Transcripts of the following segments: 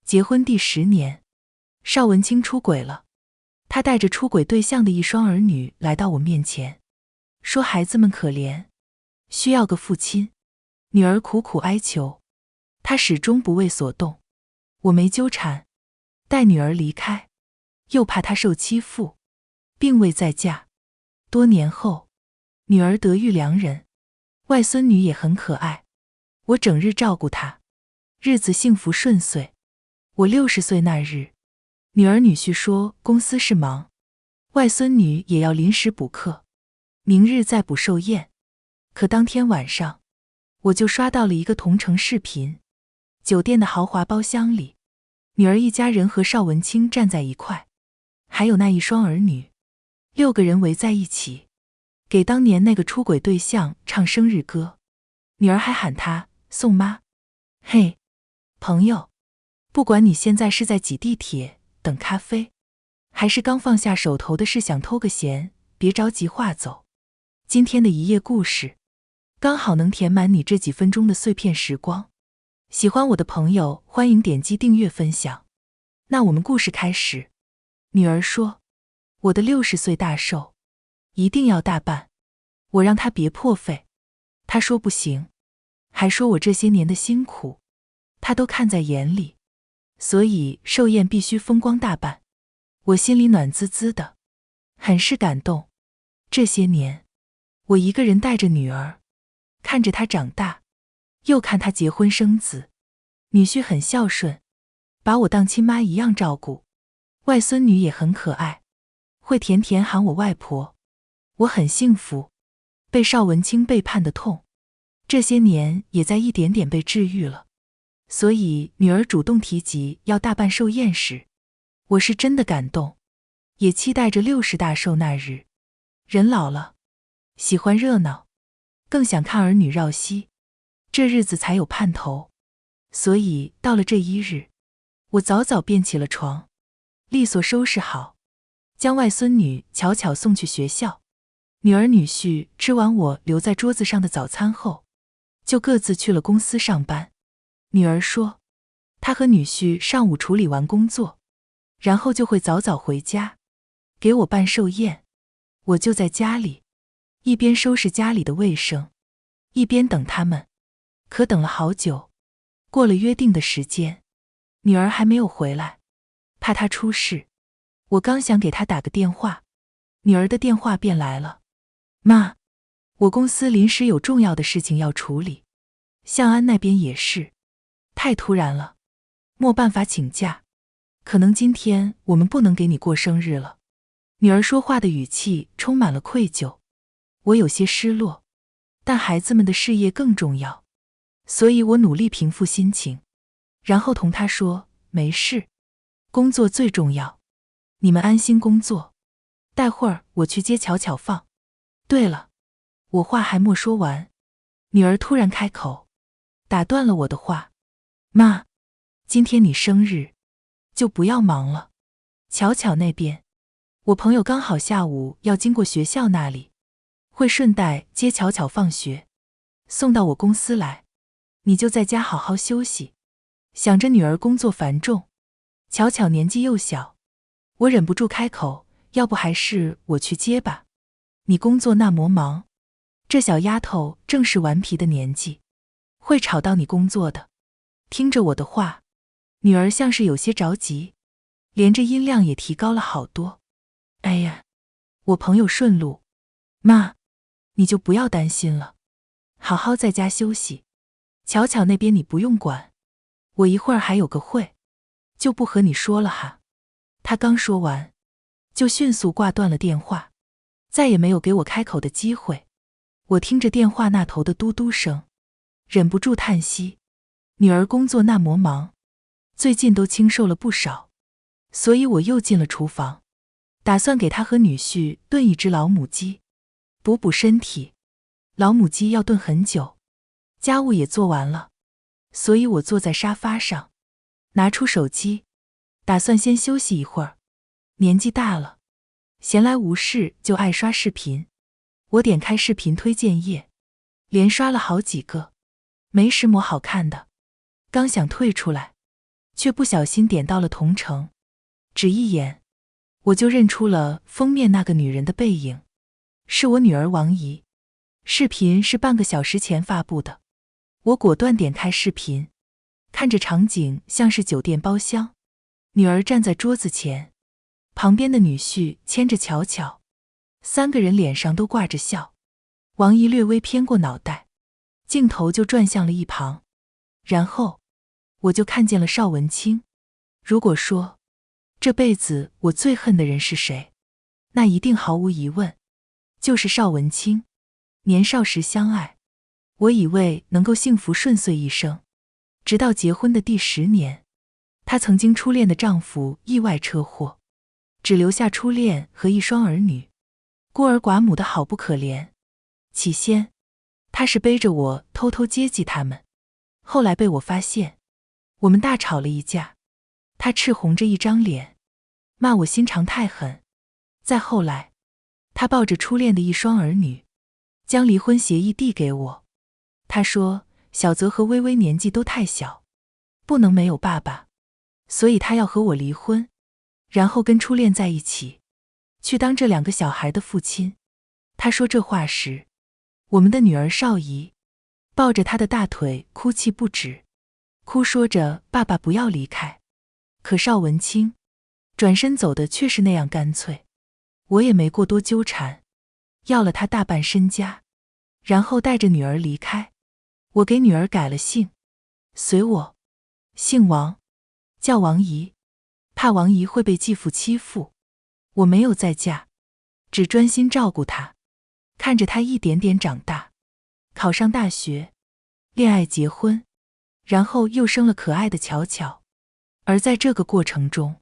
结婚第10年，邵文清出轨了。他带着出轨对象的一双儿女来到我面前，说孩子们可怜，需要个父亲。女儿苦苦哀求，他始终不为所动。我没纠缠，带女儿离开，又怕她受欺负，并未再嫁。多年后，女儿得遇良人，外孙女也很可爱，我整日照顾她，日子幸福顺遂。我60岁那日，女儿女婿说公司事忙，外孙女也要临时补课，明日再补寿宴。可当天晚上，我就刷到了一个同城视频，酒店的豪华包厢里，女儿一家人和邵文清站在一块，还有那一双儿女，6个人围在一起，给当年那个出轨对象唱生日歌。女儿还喊他宋妈。嘿，朋友，不管你现在是在挤地铁等咖啡，还是刚放下手头的事想偷个闲，别着急划走。今天的一夜故事刚好能填满你这几分钟的碎片时光。喜欢我的朋友欢迎点击订阅分享。那我们故事开始。女儿说，我的60岁大寿一定要大办。我让她别破费，她说不行，还说我这些年的辛苦她都看在眼里，所以寿宴必须风光大办。我心里暖滋滋的，很是感动。这些年我一个人带着女儿，看着她长大，又看她结婚生子，女婿很孝顺，把我当亲妈一样照顾，外孙女也很可爱，会甜甜喊我外婆。我很幸福，被邵文清背叛的痛，这些年也在一点点被治愈了。所以女儿主动提及要大办寿宴时，我是真的感动，也期待着60大寿那日。人老了，喜欢热闹，更想看儿女绕膝，这日子才有盼头。所以到了这一日，我早早便起了床，利索收拾好，将外孙女巧巧送去学校。女儿女婿吃完我留在桌子上的早餐后，就各自去了公司上班。女儿说，她和女婿上午处理完工作，然后就会早早回家，给我办寿宴。我就在家里，一边收拾家里的卫生，一边等他们。可等了好久，过了约定的时间，女儿还没有回来，怕她出事。我刚想给她打个电话，女儿的电话便来了。妈，我公司临时有重要的事情要处理，向安那边也是，太突然了，没办法请假，可能今天我们不能给你过生日了。女儿说话的语气充满了愧疚，我有些失落，但孩子们的事业更重要，所以我努力平复心情，然后同她说，没事，工作最重要，你们安心工作，待会儿我去接巧巧放。对了，我话还没说完，女儿突然开口，打断了我的话。妈，今天你生日，就不要忙了。巧巧那边，我朋友刚好下午要经过学校那里，会顺带接巧巧放学，送到我公司来，你就在家好好休息。想着女儿工作繁重，巧巧年纪又小，我忍不住开口，要不还是我去接吧，你工作那么忙，这小丫头正是顽皮的年纪，会吵到你工作的。听着我的话，女儿像是有些着急，连着音量也提高了好多。哎呀，我朋友顺路，妈，你就不要担心了，好好在家休息。巧巧那边你不用管，我一会儿还有个会，就不和你说了哈。他刚说完，就迅速挂断了电话，再也没有给我开口的机会。我听着电话那头的嘟嘟声，忍不住叹息，女儿工作那么忙，最近都清瘦了不少，所以我又进了厨房，打算给她和女婿炖一只老母鸡，补补身体。老母鸡要炖很久，家务也做完了，所以我坐在沙发上，拿出手机，打算先休息一会儿。年纪大了，闲来无事就爱刷视频。我点开视频推荐页，连刷了好几个，没什么好看的。刚想退出来，却不小心点到了同城，只一眼，我就认出了封面那个女人的背影，是我女儿王怡。视频是半个小时前发布的，我果断点开视频，看着场景像是酒店包厢，女儿站在桌子前，旁边的女婿牵着巧巧，3个人脸上都挂着笑。王怡略微偏过脑袋，镜头就转向了一旁，然后我就看见了邵文清。如果说这辈子我最恨的人是谁，那一定毫无疑问就是邵文清。年少时相爱，我以为能够幸福顺遂一生，直到结婚的第10年，她曾经初恋的丈夫意外车祸，只留下初恋和一双儿女，孤儿寡母的好不可怜。起先，她是背着我偷偷接济他们，后来被我发现，我们大吵了一架，她赤红着一张脸，骂我心肠太狠。再后来，她抱着初恋的一双儿女，将离婚协议递给我。她说小泽和微微年纪都太小，不能没有爸爸，所以她要和我离婚，然后跟初恋在一起，去当这2个小孩的父亲。她说这话时，我们的女儿邵怡抱着她的大腿哭泣不止，哭说着爸爸不要离开。可邵文清转身走的却是那样干脆，我也没过多纠缠，要了他大半身家，然后带着女儿离开。我给女儿改了姓，随我，姓王，叫王怡，怕王怡会被继父欺负。我没有再嫁，只专心照顾她，看着她一点点长大，考上大学，恋爱结婚，然后又生了可爱的巧巧。而在这个过程中，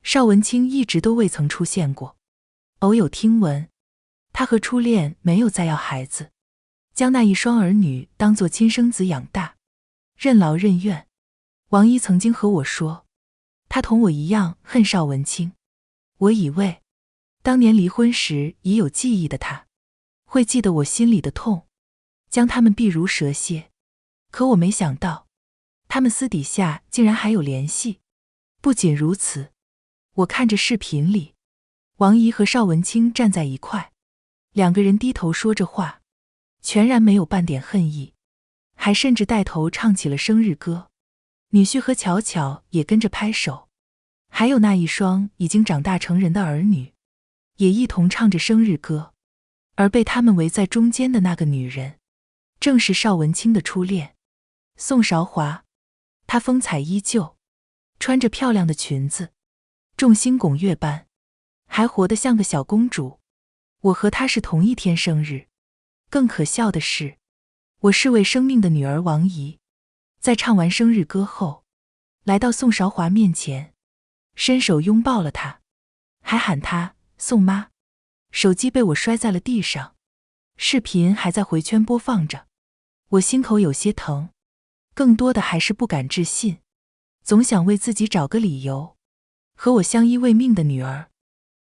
邵文清一直都未曾出现过。偶有听闻，他和初恋没有再要孩子，将那一双儿女当作亲生子养大，任劳任怨。王一曾经和我说，他同我一样恨邵文清。我以为当年离婚时已有记忆的他，会记得我心里的痛，将他们避如蛇蝎。可我没想到，他们私底下竟然还有联系。不仅如此，我看着视频里，王怡和邵文清站在一块，2个人低头说着话，全然没有半点恨意，还甚至带头唱起了生日歌。女婿和巧巧也跟着拍手，还有那一双已经长大成人的儿女，也一同唱着生日歌。而被他们围在中间的那个女人，正是邵文清的初恋宋韶华。她风采依旧，穿着漂亮的裙子，众星拱月般，还活得像个小公主。我和她是同一天生日。更可笑的是，我是位生命的女儿王怡，在唱完生日歌后，来到宋韶华面前，伸手拥抱了她，还喊她宋妈。手机被我摔在了地上，视频还在回圈播放着。我心口有些疼，更多的还是不敢置信，总想为自己找个理由。和我相依为命的女儿，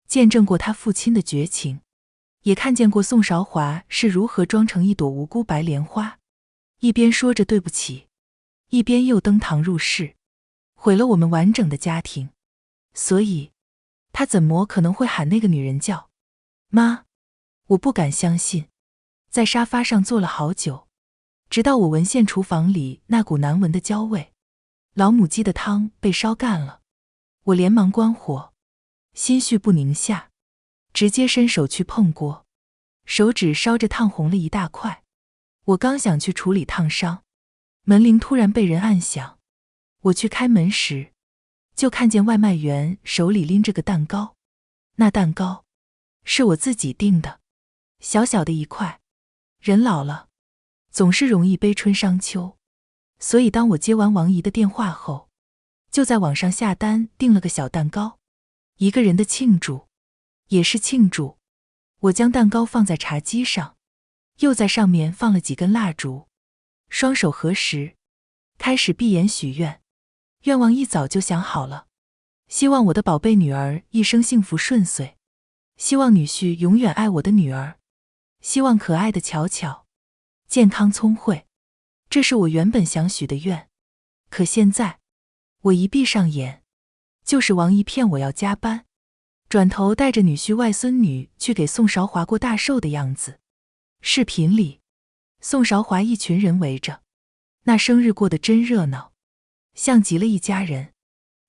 见证过她父亲的绝情，也看见过宋韶华是如何装成一朵无辜白莲花，一边说着对不起，一边又登堂入室，毁了我们完整的家庭。所以他怎么可能会喊那个女人叫妈？我不敢相信，在沙发上坐了好久，直到我闻见厨房里那股难闻的焦味。老母鸡的汤被烧干了，我连忙关火，心绪不宁下，直接伸手去碰锅，手指烧着烫红了一大块。我刚想去处理烫伤，门铃突然被人按响。我去开门时，就看见外卖员手里拎着个蛋糕。那蛋糕是我自己订的，小小的一块。人老了，总是容易悲春伤秋，所以当我接完王姨的电话后，就在网上下单订了个小蛋糕。一个人的庆祝，也是庆祝。我将蛋糕放在茶几上，又在上面放了几根蜡烛，双手合十，开始闭眼许愿。愿望一早就想好了，希望我的宝贝女儿一生幸福顺遂，希望女婿永远爱我的女儿，希望可爱的巧巧健康聪慧。这是我原本想许的愿，可现在我一闭上眼，就是王姨骗我要加班，转头带着女婿外孙女去给宋韶华过大寿的样子。视频里，宋韶华一群人围着，那生日过得真热闹，像极了一家人，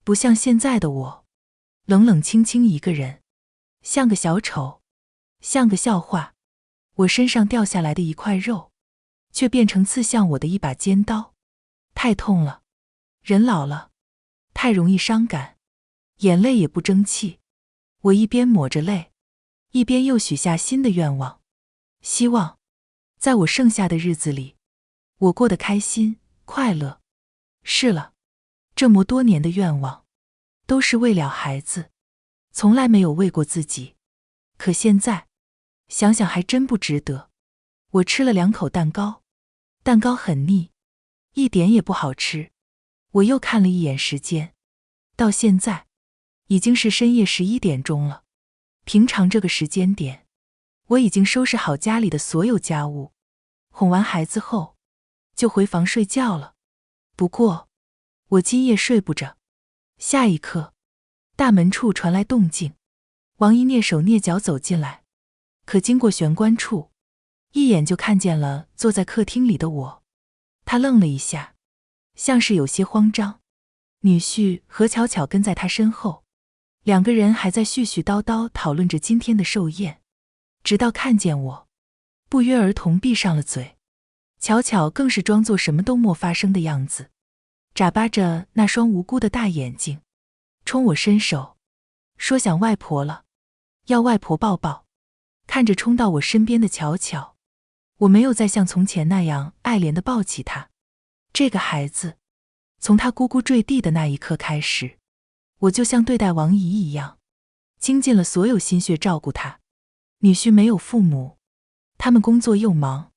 不像现在的我，冷冷清清一个人，像个小丑，像个笑话。我身上掉下来的一块肉，却变成刺向我的一把尖刀，太痛了。人老了，太容易伤感，眼泪也不争气。我一边抹着泪，一边又许下新的愿望，希望在我剩下的日子里，我过得开心快乐。是了，这么多年的愿望都是为了孩子，从来没有为过自己。可现在想想还真不值得。我吃了2口蛋糕，蛋糕很腻，一点也不好吃。我又看了一眼时间，到现在已经是深夜11点钟了。平常这个时间点，我已经收拾好家里的所有家务，哄完孩子后就回房睡觉了。不过我今夜睡不着。下一刻，大门处传来动静，王姨蹑手蹑脚走进来，可经过玄关处，一眼就看见了坐在客厅里的我。她愣了一下，像是有些慌张。女婿何巧巧跟在她身后，2个人还在絮絮叨叨讨论着今天的寿宴，直到看见我，不约而同闭上了嘴。巧巧更是装作什么都没发生的样子，眨巴着那双无辜的大眼睛，冲我伸手，说想外婆了，要外婆抱抱。看着冲到我身边的巧巧，我没有再像从前那样爱怜地抱起她。这个孩子，从他咕咕坠地的那一刻开始，我就像对待王姨一样，倾尽了所有心血照顾他。女婿没有父母，他们工作又忙，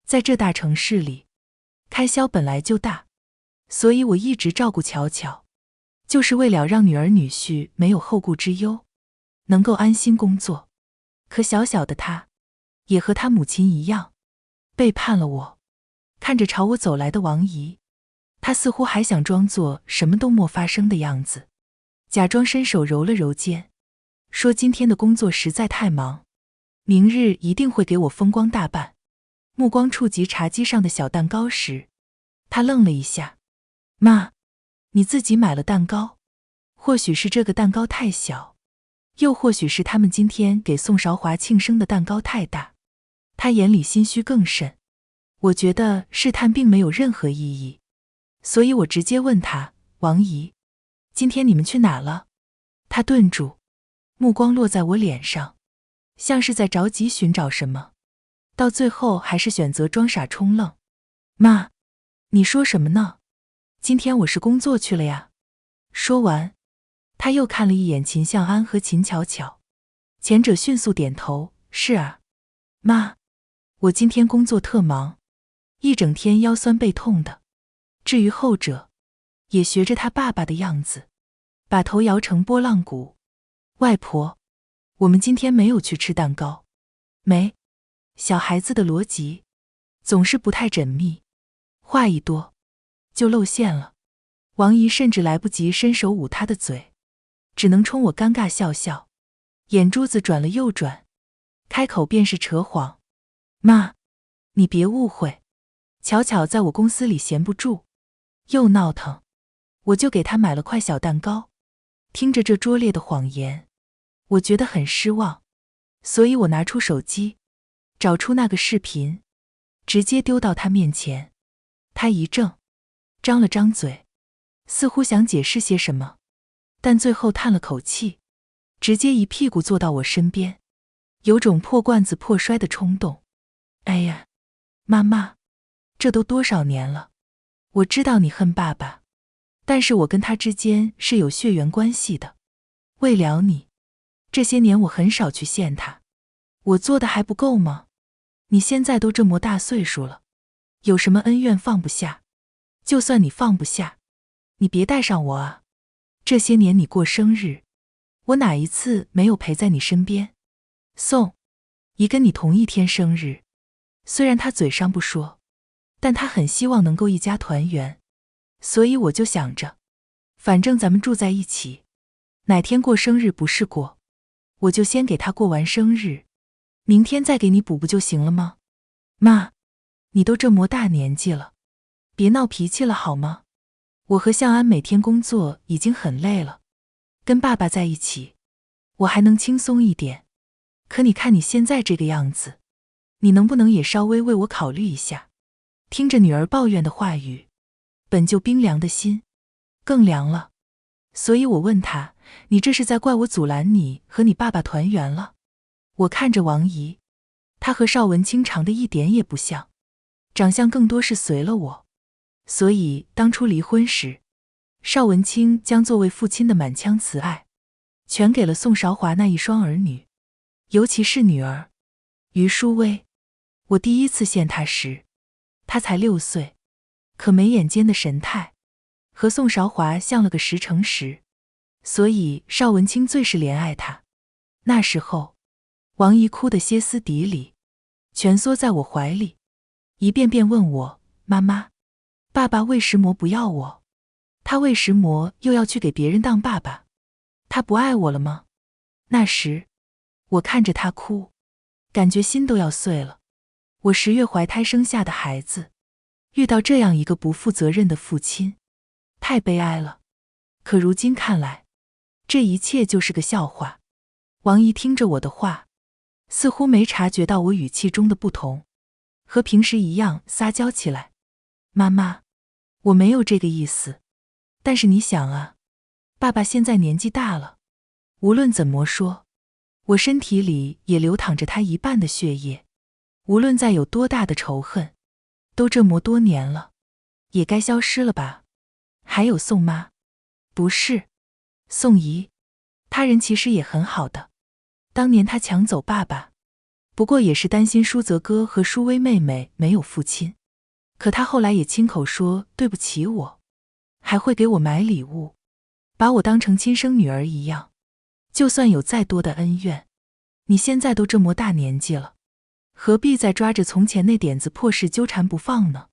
在这大城市里，开销本来就大，所以我一直照顾巧巧，就是为了让女儿女婿没有后顾之忧，能够安心工作。可小小的他，也和他母亲一样，背叛了我。看着朝我走来的王姨，他似乎还想装作什么都没发生的样子，假装伸手揉了揉肩，说今天的工作实在太忙，明日一定会给我风光大办。目光触及茶几上的小蛋糕时，他愣了一下。妈，你自己买了蛋糕？或许是这个蛋糕太小，又或许是他们今天给宋韶华庆生的蛋糕太大。他眼里心虚更甚。我觉得试探并没有任何意义，所以我直接问他，王姨，今天你们去哪了？他顿住，目光落在我脸上，像是在着急寻找什么，到最后还是选择装傻充愣。妈，你说什么呢？今天我是工作去了呀。说完，他又看了一眼秦向安和秦巧巧，前者迅速点头，是啊，妈，我今天工作特忙，一整天腰酸背痛的。至于后者，也学着他爸爸的样子，把头摇成拨浪鼓。外婆，我们今天没有去吃蛋糕。没。小孩子的逻辑总是不太缜密，话一多就露馅了。王姨甚至来不及伸手捂他的嘴，只能冲我尴尬笑笑，眼珠子转了又转，开口便是扯谎。妈，你别误会，巧巧在我公司里闲不住，又闹腾，我就给她买了块小蛋糕。听着这拙劣的谎言，我觉得很失望，所以我拿出手机，找出那个视频，直接丢到她面前。她一怔，张了张嘴，似乎想解释些什么，但最后叹了口气，直接一屁股坐到我身边，有种破罐子破摔的冲动。哎呀，妈妈，这都多少年了，我知道你恨爸爸，但是我跟他之间是有血缘关系的。为了你，这些年我很少去见他，我做的还不够吗？你现在都这么大岁数了，有什么恩怨放不下？就算你放不下，你别带上我啊！这些年你过生日，我哪一次没有陪在你身边？宋姨跟你同一天生日，虽然她嘴上不说，但她很希望能够一家团圆，所以我就想着，反正咱们住在一起，哪天过生日不是过，我就先给他过完生日，明天再给你补不就行了吗？妈，你都这么大年纪了，别闹脾气了好吗？我和向安每天工作已经很累了，跟爸爸在一起，我还能轻松一点。可你看你现在这个样子，你能不能也稍微为我考虑一下？听着女儿抱怨的话语，本就冰凉的心更凉了。所以我问她，你这是在怪我阻拦你和你爸爸团圆了？我看着王姨，她和邵文清长得一点也不像，长相更多是随了我。所以当初离婚时，邵文清将作为父亲的满腔慈爱全给了宋韶华那一双儿女，尤其是女儿于淑薇。我第一次见她时，她才6岁，可眉眼间的神态和宋韶华像了个10乘10，所以邵文清最是怜爱她。那时候，王姨哭得歇斯底里，蜷缩在我怀里，一遍遍问我，妈妈，爸爸为什么不要我？他为什么又要去给别人当爸爸？他不爱我了吗？那时，我看着他哭，感觉心都要碎了。我10月怀胎生下的孩子，遇到这样一个不负责任的父亲，太悲哀了。可如今看来，这一切就是个笑话。王姨听着我的话，似乎没察觉到我语气中的不同，和平时一样撒娇起来。妈妈，我没有这个意思。但是你想啊，爸爸现在年纪大了，无论怎么说，我身体里也流淌着他一半的血液，无论再有多大的仇恨，都这么多年了，也该消失了吧。还有宋妈，不是，宋姨，她人其实也很好的。当年她抢走爸爸，不过也是担心舒泽哥和舒薇妹妹没有父亲，可她后来也亲口说对不起我，还会给我买礼物，把我当成亲生女儿一样。就算有再多的恩怨，你现在都这么大年纪了，何必再抓着从前那点子破事纠缠不放呢？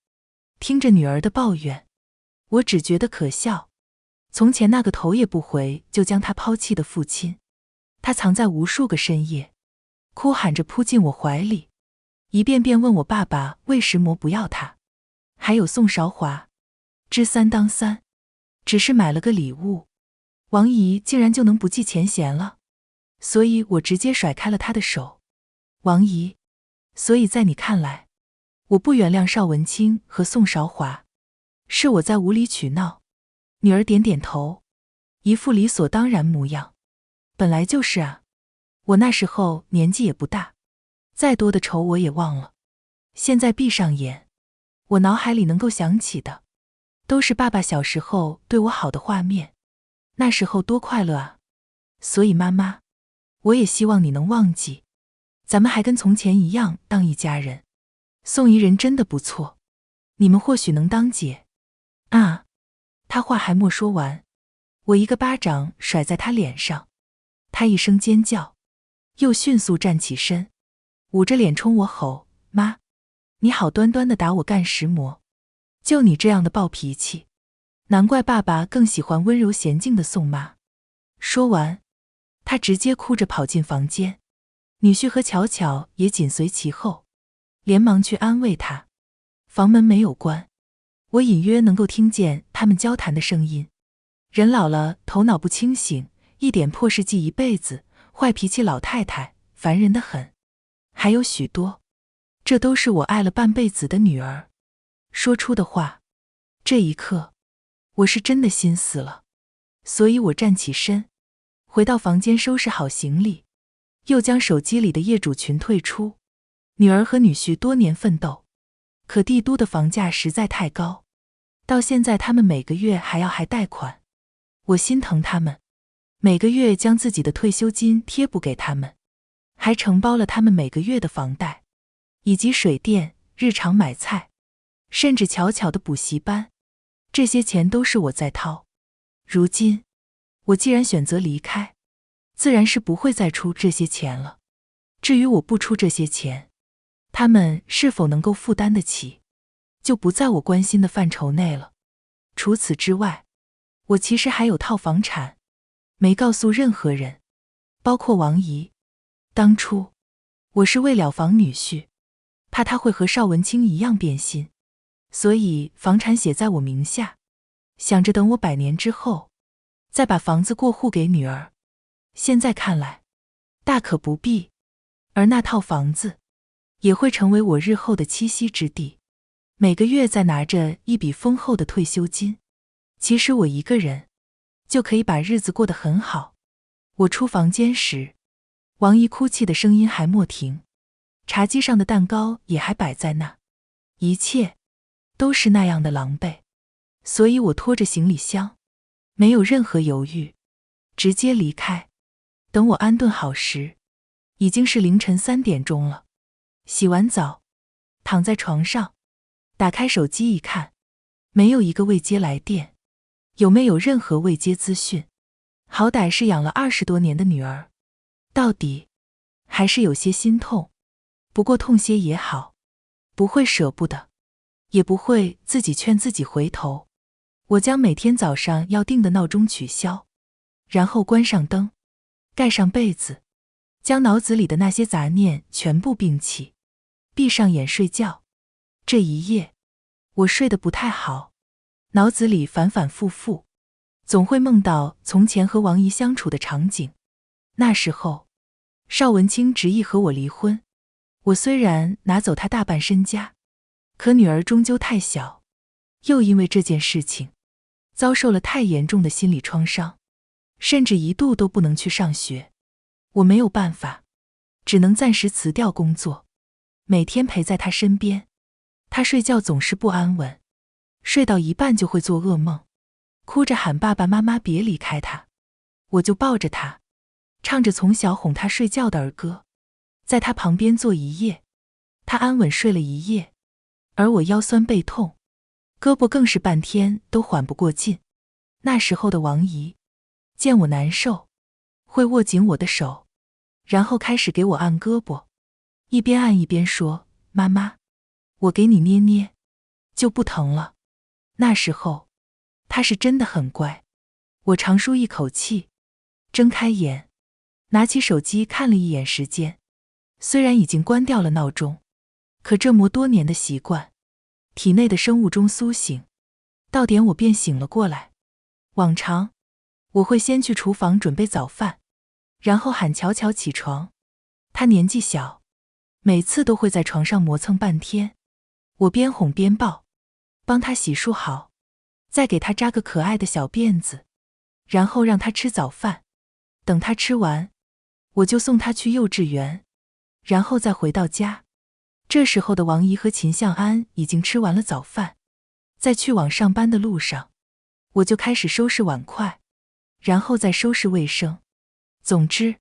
听着女儿的抱怨，我只觉得可笑。从前那个头也不回就将他抛弃的父亲，他藏在无数个深夜，哭喊着扑进我怀里，一遍遍问我爸爸为什么不要他。还有宋韶华，知三当三，只是买了个礼物，王姨竟然就能不计前嫌了。所以我直接甩开了他的手。王姨，所以在你看来，我不原谅邵文清和宋韶华，是我在无理取闹。女儿点点头，一副理所当然模样。本来就是啊，我那时候年纪也不大，再多的仇我也忘了。现在闭上眼，我脑海里能够想起的，都是爸爸小时候对我好的画面，那时候多快乐啊！所以妈妈，我也希望你能忘记，咱们还跟从前一样当一家人。宋姨人真的不错，你们或许能当姐啊！他话还没说完，我一个巴掌甩在他脸上，他一声尖叫，又迅速站起身，捂着脸冲我吼，妈，你好端端的打我干什么？就你这样的暴脾气，难怪爸爸更喜欢温柔娴静的宋妈。说完，他直接哭着跑进房间，女婿和巧巧也紧随其后，连忙去安慰他。房门没有关，我隐约能够听见他们交谈的声音。人老了，头脑不清醒，一点破事记一辈子，坏脾气老太太，烦人的很。还有许多，这都是我爱了半辈子的女儿说出的话。这一刻，我是真的心死了。所以我站起身，回到房间收拾好行李，又将手机里的业主群退出。女儿和女婿多年奋斗，可帝都的房价实在太高，到现在他们每个月还贷款。我心疼他们，每个月将自己的退休金贴补给他们，还承包了他们每个月的房贷，以及水电、日常买菜，甚至巧巧的补习班，这些钱都是我在掏。如今，我既然选择离开，自然是不会再出这些钱了。至于我不出这些钱，他们是否能够负担得起，就不在我关心的范畴内了。除此之外，我其实还有套房产，没告诉任何人，包括王姨。当初我是为了防女婿，怕他会和邵文清一样变心，所以房产写在我名下，想着等我100年之后，再把房子过户给女儿。现在看来，大可不必，而那套房子也会成为我日后的栖息之地，每个月再拿着一笔丰厚的退休金。其实我一个人就可以把日子过得很好。我出房间时，王姨哭泣的声音还没停，茶几上的蛋糕也还摆在那，一切都是那样的狼狈。所以我拖着行李箱，没有任何犹豫，直接离开。等我安顿好时，已经是凌晨3点钟了。洗完澡，躺在床上，打开手机一看，没有一个未接来电，有没有任何未接资讯？好歹是养了20多年的女儿，到底还是有些心痛。不过痛些也好，不会舍不得，也不会自己劝自己回头。我将每天早上要定的闹钟取消，然后关上灯，盖上被子，将脑子里的那些杂念全部摒弃，闭上眼睡觉。这一夜，我睡得不太好，脑子里反反复复，总会梦到从前和王姨相处的场景。那时候，邵文清执意和我离婚。我虽然拿走他大半身家，可女儿终究太小，又因为这件事情遭受了太严重的心理创伤，甚至一度都不能去上学。我没有办法，只能暂时辞掉工作，每天陪在他身边。他睡觉总是不安稳，睡到一半就会做噩梦，哭着喊爸爸妈妈别离开他。我就抱着他，唱着从小哄他睡觉的儿歌，在他旁边坐一夜。他安稳睡了一夜，而我腰酸背痛，胳膊更是半天都缓不过劲。那时候的王姨见我难受，会握紧我的手，然后开始给我按胳膊，一边按一边说：“妈妈，我给你捏捏，就不疼了。”那时候她是真的很乖。我长舒一口气，睁开眼，拿起手机看了一眼时间，虽然已经关掉了闹钟，可这磨多年的习惯，体内的生物钟苏醒，到点我便醒了过来。往常我会先去厨房准备早饭，然后喊乔乔起床。他年纪小，每次都会在床上磨蹭半天，我边哄边抱，帮他洗漱好，再给他扎个可爱的小辫子，然后让他吃早饭。等他吃完，我就送他去幼稚园，然后再回到家。这时候的王姨和秦向安已经吃完了早饭，在去往上班的路上，我就开始收拾碗筷，然后再收拾卫生。总之，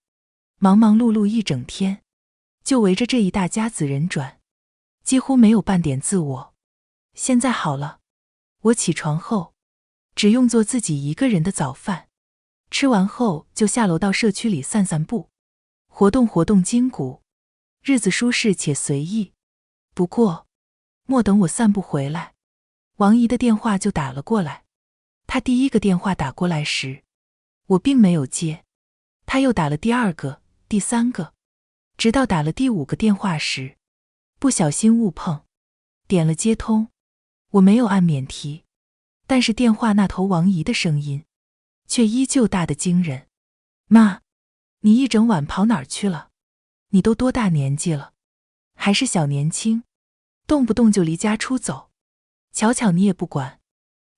忙忙碌碌一整天，就围着这一大家子人转，几乎没有半点自我。现在好了，我起床后，只用做自己一个人的早饭，吃完后就下楼到社区里散散步，活动活动筋骨，日子舒适且随意。不过，莫等我散步回来，王姨的电话就打了过来。她第一个电话打过来时，我并没有接，她又打了第2个、第3个，直到打了第5个电话时，不小心误碰，点了接通。我没有按免提，但是电话那头王姨的声音却依旧大得惊人。妈，你一整晚跑哪儿去了？你都多大年纪了？还是小年轻，动不动就离家出走。巧巧你也不管，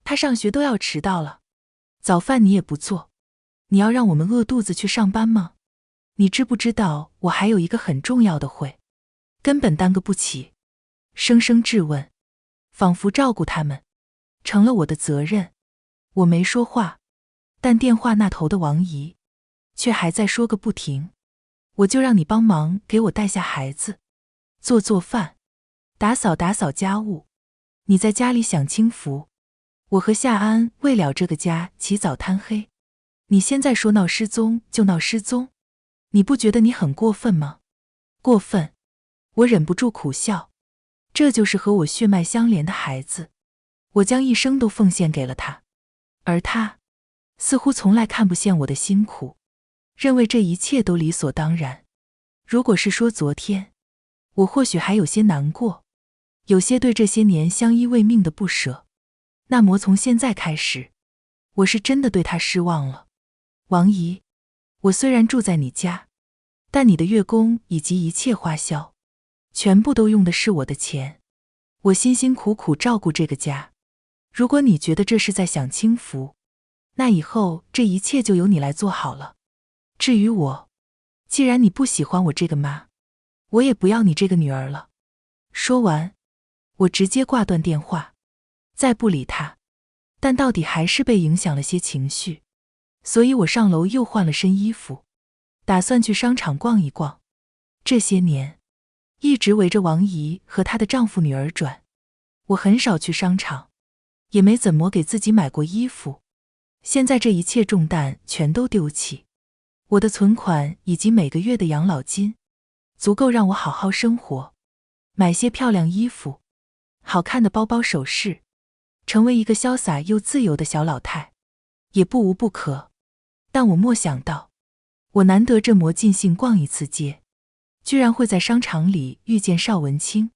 他上学都要迟到了，早饭你也不做，你要让我们饿肚子去上班吗？你知不知道我还有一个很重要的会，根本耽搁不起。声声质问，仿佛照顾他们成了我的责任。我没说话，但电话那头的王姨却还在说个不停。我就让你帮忙给我带下孩子，做饭，打扫家务，你在家里享清福。我和夏安为了这个家起早贪黑，你现在说闹失踪就闹失踪，你不觉得你很过分吗？过分，我忍不住苦笑。这就是和我血脉相连的孩子，我将一生都奉献给了他，而他似乎从来看不见我的辛苦，认为这一切都理所当然。如果是说昨天，我或许还有些难过，有些对这些年相依为命的不舍，那么从现在开始，我是真的对他失望了。王姨，我虽然住在你家，但你的月供以及一切花销，全部都用的是我的钱。我辛辛苦苦照顾这个家，如果你觉得这是在享清福，那以后这一切就由你来做好了。至于我，既然你不喜欢我这个妈，我也不要你这个女儿了。说完，我直接挂断电话，再不理他。但到底还是被影响了些情绪，所以我上楼又换了身衣服，打算去商场逛一逛。这些年，一直围着王姨和她的丈夫女儿转，我很少去商场，也没怎么给自己买过衣服。现在这一切重担全都丢弃，我的存款以及每个月的养老金，足够让我好好生活，买些漂亮衣服，好看的包包首饰，成为一个潇洒又自由的小老太，也不无不可。但我莫想到，我难得这么尽兴逛一次街，居然会在商场里遇见邵文清。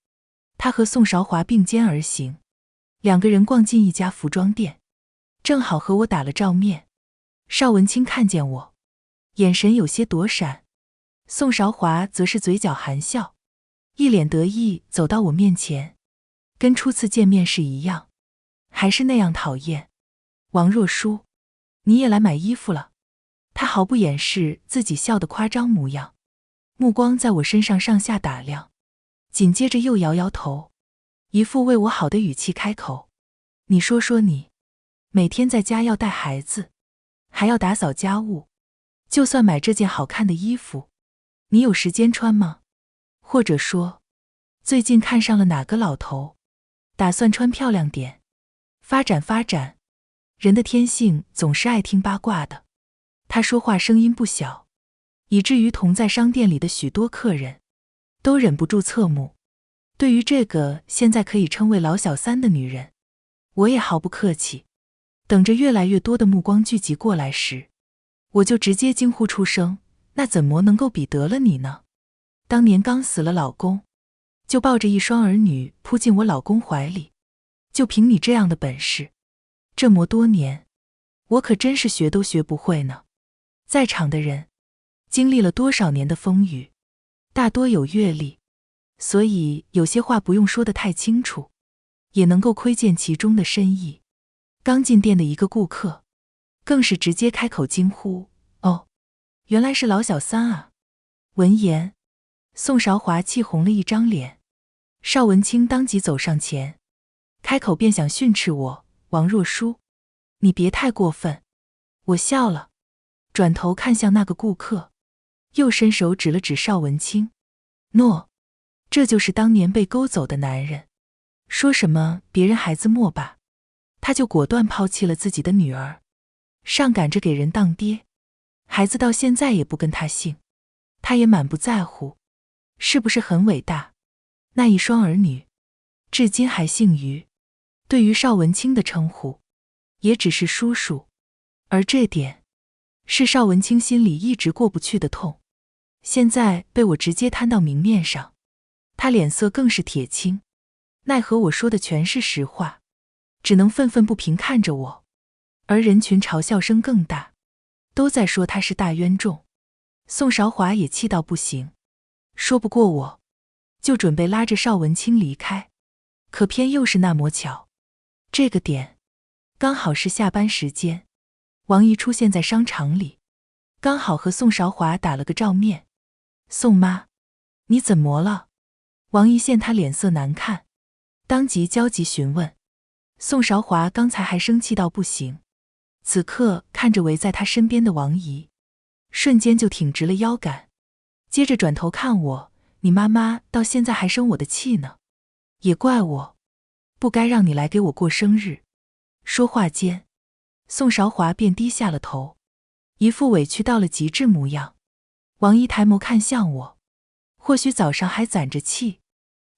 他和宋韶华并肩而行，两个人逛进一家服装店，正好和我打了照面。邵文清看见我，眼神有些躲闪，宋韶华则是嘴角含笑，一脸得意走到我面前，跟初次见面时一样，还是那样讨厌。王若书，你也来买衣服了？他毫不掩饰自己笑得夸张模样，目光在我身上上下打量，紧接着又摇摇头，一副为我好的语气开口：你说说你，每天在家要带孩子，还要打扫家务，就算买这件好看的衣服，你有时间穿吗？或者说，最近看上了哪个老头，打算穿漂亮点，发展发展。人的天性总是爱听八卦的。他说话声音不小，以至于同在商店里的许多客人都忍不住侧目。对于这个现在可以称为老小三的女人，我也毫不客气。等着越来越多的目光聚集过来时，我就直接惊呼出声：那怎么能够比得了你呢？当年刚死了老公，就抱着一双儿女扑进我老公怀里，就凭你这样的本事，这么多年，我可真是学都学不会呢。在场的人经历了多少年的风雨，大多有阅历，所以有些话不用说得太清楚，也能够窥见其中的深意。刚进店的一个顾客更是直接开口惊呼：哦，原来是老小三啊！闻言，宋韶华气红了一张脸，邵文清当即走上前，开口便想训斥我：王若书，你别太过分。我笑了，转头看向那个顾客，又伸手指了指邵文清：喏，这就是当年被勾走的男人，说什么别人孩子莫把，他就果断抛弃了自己的女儿，上赶着给人当爹，孩子到现在也不跟他姓，他也满不在乎，是不是很伟大？那一双儿女至今还姓于，对于邵文清的称呼也只是叔叔，而这点是邵文清心里一直过不去的痛，现在被我直接摊到明面上，他脸色更是铁青，奈何我说的全是实话，只能愤愤不平看着我，而人群嘲笑声更大，都在说他是大冤种。宋韶华也气到不行，说不过我，就准备拉着邵文清离开，可偏又是那么巧，这个点刚好是下班时间，王姨出现在商场里，刚好和宋韶华打了个照面。宋妈，你怎么了？王姨见她脸色难看，当即焦急询问。宋韶华刚才还生气到不行，此刻看着围在她身边的王姨，瞬间就挺直了腰杆，接着转头看我：你妈妈到现在还生我的气呢，也怪我，不该让你来给我过生日。说话间，宋韶华便低下了头，一副委屈到了极致模样。王姨抬眸看向我，或许早上还攒着气，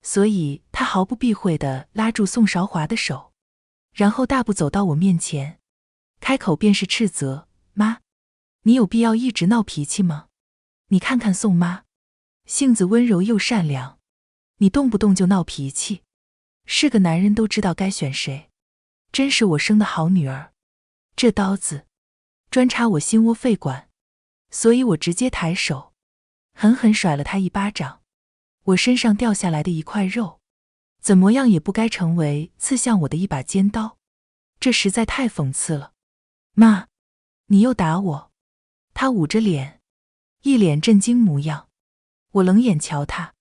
所以她毫不避讳地拉住宋韶华的手，然后大步走到我面前，开口便是斥责：妈，你有必要一直闹脾气吗？你看看宋妈，性子温柔又善良，你动不动就闹脾气，是个男人都知道该选谁，真是我生的好女儿。这刀子专插我心窝肺管，所以我直接抬手狠狠甩了他一巴掌。我身上掉下来的一块肉，怎么样也不该成为刺向我的一把尖刀，这实在太讽刺了。妈，你又打我。他捂着脸，一脸震惊模样。我冷眼瞧他，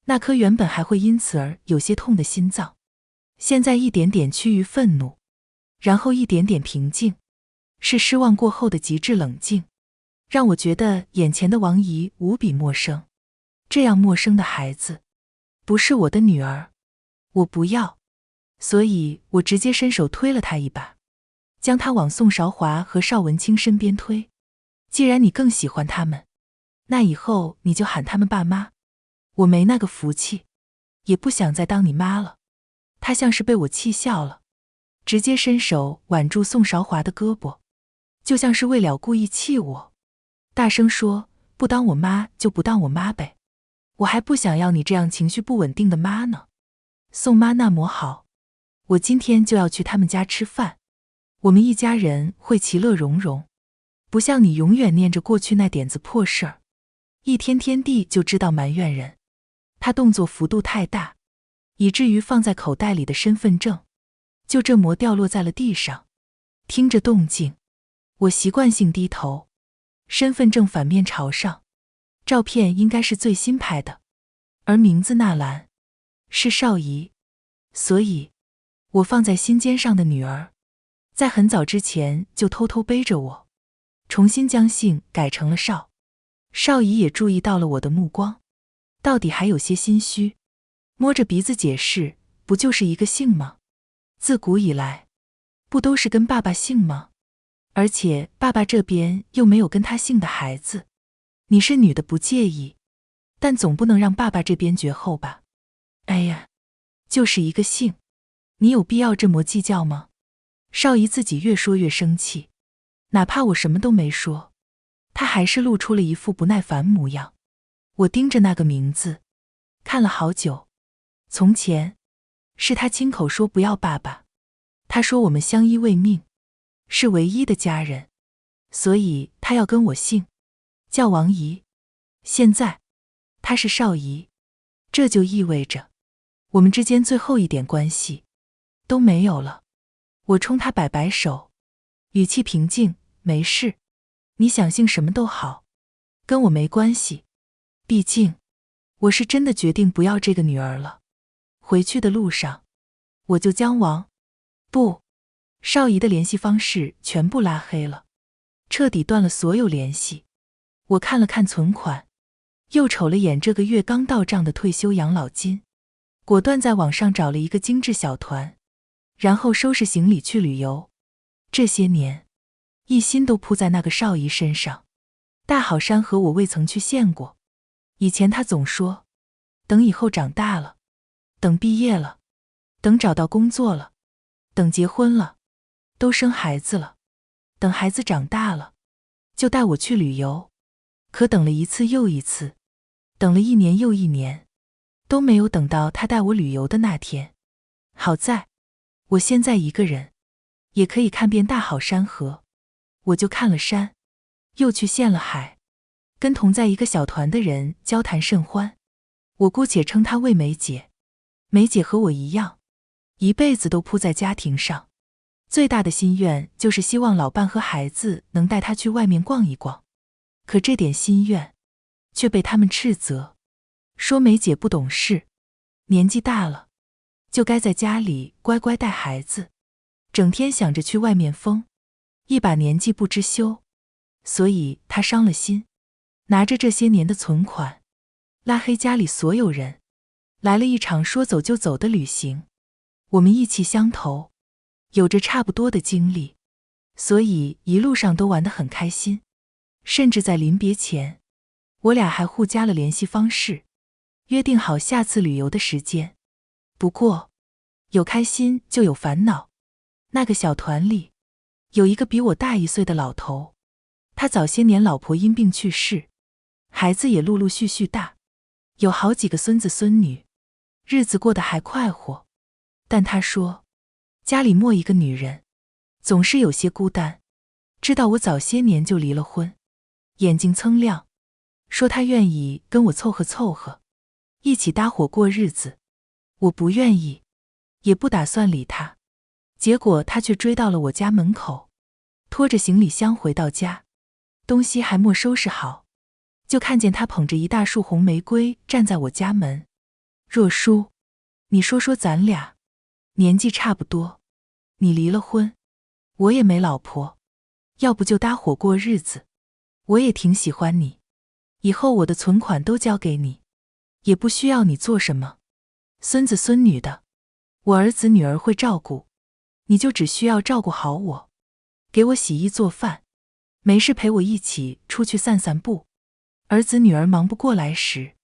那颗原本还会因此而有些痛的心脏，现在一点点趋于愤怒，然后一点点平静，是失望过后的极致冷静，让我觉得眼前的王姨无比陌生。这样陌生的孩子，不是我的女儿，我不要。所以我直接伸手推了她一把，将她往宋韶华和邵文清身边推。既然你更喜欢他们，那以后你就喊他们爸妈。我没那个福气，也不想再当你妈了。她像是被我气笑了，直接伸手挽住宋韶华的胳膊，就像是为了故意气我，大声说：不当我妈就不当我妈呗，我还不想要你这样情绪不稳定的妈呢。宋妈那么好，我今天就要去他们家吃饭，我们一家人会其乐融融，不像你永远念着过去那点子破事儿，一天天地就知道埋怨人。他动作幅度太大，以至于放在口袋里的身份证就这么掉落在了地上。听着动静，我习惯性低头，身份证反面朝上，照片应该是最新拍的，而名字那栏是邵姨，所以我放在心尖上的女儿，在很早之前就偷偷背着我，重新将姓改成了邵。邵姨也注意到了我的目光，到底还有些心虚，摸着鼻子解释：不就是一个姓吗？自古以来，不都是跟爸爸姓吗？而且爸爸这边又没有跟他姓的孩子，你是女的不介意，但总不能让爸爸这边绝后吧？哎呀，就是一个姓，你有必要这么计较吗？邵姨自己越说越生气，哪怕我什么都没说，她还是露出了一副不耐烦模样。我盯着那个名字看了好久，从前是他亲口说不要爸爸，他说我们相依为命，是唯一的家人，所以他要跟我姓，叫王姨。现在他是邵姨，这就意味着我们之间最后一点关系都没有了。我冲他摆摆手，语气平静：没事，你想姓什么都好，跟我没关系。毕竟我是真的决定不要这个女儿了。回去的路上，我就将邵姨的联系方式全部拉黑了，彻底断了所有联系。我看了看存款，又瞅了眼这个月刚到账的退休养老金，果断在网上找了一个精致小团，然后收拾行李去旅游。这些年，一心都扑在那个邵姨身上。大好山河我未曾去见过，以前他总说，等以后长大了，等毕业了，等找到工作了，等结婚了，都生孩子了，等孩子长大了，就带我去旅游。可等了一次又一次，等了一年又一年，都没有等到他带我旅游的那天。好在我现在一个人，也可以看遍大好山河。我就看了山，又去陷了海，跟同在一个小团的人交谈甚欢。我姑且称她为梅姐。梅姐和我一样，一辈子都扑在家庭上，最大的心愿就是希望老伴和孩子能带她去外面逛一逛。可这点心愿却被他们斥责，说梅姐不懂事，年纪大了就该在家里乖乖带孩子，整天想着去外面疯，一把年纪不知羞。所以她伤了心，拿着这些年的存款，拉黑家里所有人，来了一场说走就走的旅行。我们意气相投，有着差不多的经历，所以一路上都玩得很开心。甚至在临别前，我俩还互加了联系方式，约定好下次旅游的时间。不过有开心就有烦恼，那个小团里有一个比我大1岁的老头，他早些年老婆因病去世，孩子也陆陆续续大，有好几个孙子孙女，日子过得还快活。但他说，家里没一个女人，总是有些孤单。知道我早些年就离了婚，眼睛噌亮，说他愿意跟我凑合凑合，一起搭伙过日子。我不愿意，也不打算理他。结果他却追到了我家门口，拖着行李箱回到家，东西还没收拾好，就看见他捧着一大束红玫瑰站在我家门。若叔，你说说咱俩，年纪差不多，你离了婚，我也没老婆，要不就搭伙过日子，我也挺喜欢你，以后我的存款都交给你，也不需要你做什么，孙子孙女的，我儿子女儿会照顾，你就只需要照顾好我，给我洗衣做饭，没事陪我一起出去散散步，儿子女儿忙不过来时，